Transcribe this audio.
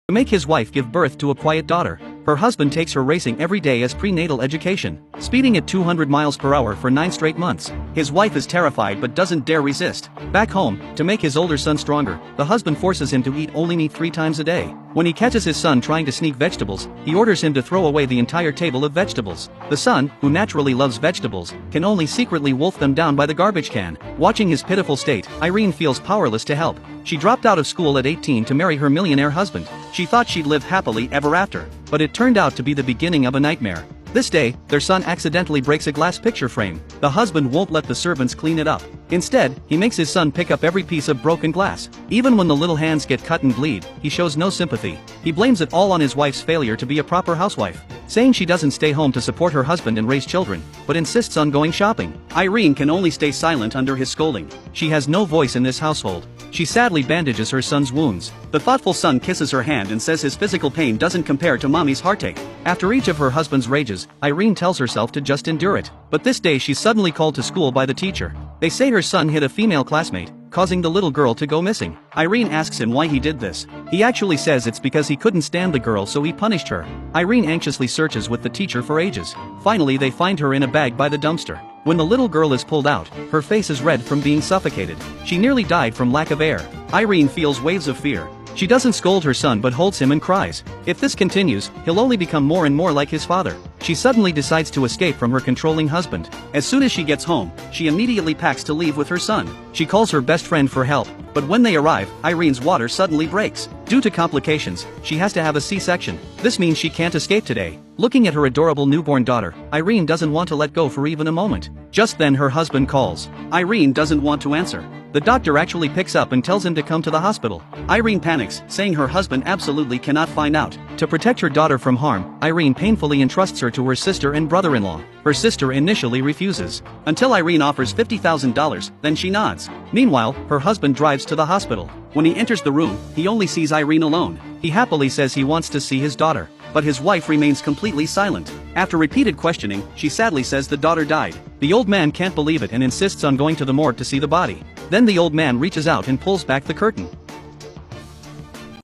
To make his wife give birth to a quiet daughter. Her husband takes her racing every day as prenatal education, speeding at 200 miles per hour for 9 straight months. His wife is terrified but doesn't dare resist. Back home, to make his older son stronger, the husband forces him to eat only meat 3 times a day. When he catches his son trying to sneak vegetables, he orders him to throw away the entire table of vegetables. The son, who naturally loves vegetables, can only secretly wolf them down by the garbage can. Watching his pitiful state, Irene feels powerless to help. She dropped out of school at 18 to marry her millionaire husband. She thought she'd live happily ever after, but it turned out to be the beginning of a nightmare. This day, their son accidentally breaks a glass picture frame. The husband won't let the servants clean it up. Instead, he makes his son pick up every piece of broken glass. Even when the little hands get cut and bleed, he shows no sympathy. He blames it all on his wife's failure to be a proper housewife, saying she doesn't stay home to support her husband and raise children, but insists on going shopping. Irene can only stay silent under his scolding. She has no voice in this household. She sadly bandages her son's wounds. The thoughtful son kisses her hand and says his physical pain doesn't compare to mommy's heartache. After each of her husband's rages, Irene tells herself to just endure it. But this day she's suddenly called to school by the teacher. They say her son hit a female classmate, causing the little girl to go missing. Irene asks him why he did this. He actually says it's because he couldn't stand the girl, so he punished her. Irene anxiously searches with the teacher for ages. Finally, they find her in a bag by the dumpster. When the little girl is pulled out, her face is red from being suffocated. She nearly died from lack of air. Irene feels waves of fear. She doesn't scold her son but holds him and cries. If this continues, he'll only become more and more like his father. She suddenly decides to escape from her controlling husband. As soon as she gets home, she immediately packs to leave with her son. She calls her best friend for help, but when they arrive, Irene's water suddenly breaks. Due to complications, she has to have a C-section. This means she can't escape today. Looking at her adorable newborn daughter, Irene doesn't want to let go for even a moment. Just then her husband calls. Irene doesn't want to answer. The doctor actually picks up and tells him to come to the hospital. Irene panics, saying her husband absolutely cannot find out. To protect her daughter from harm, Irene painfully entrusts her to her sister and brother-in-law. Her sister initially refuses, until Irene offers $50,000, then she nods. Meanwhile, her husband drives to the hospital. When he enters the room, he only sees Irene alone. He happily says he wants to see his daughter, but his wife remains completely silent. After repeated questioning, she sadly says the daughter died. The old man can't believe it and insists on going to the morgue to see the body. Then the old man reaches out and pulls back the curtain.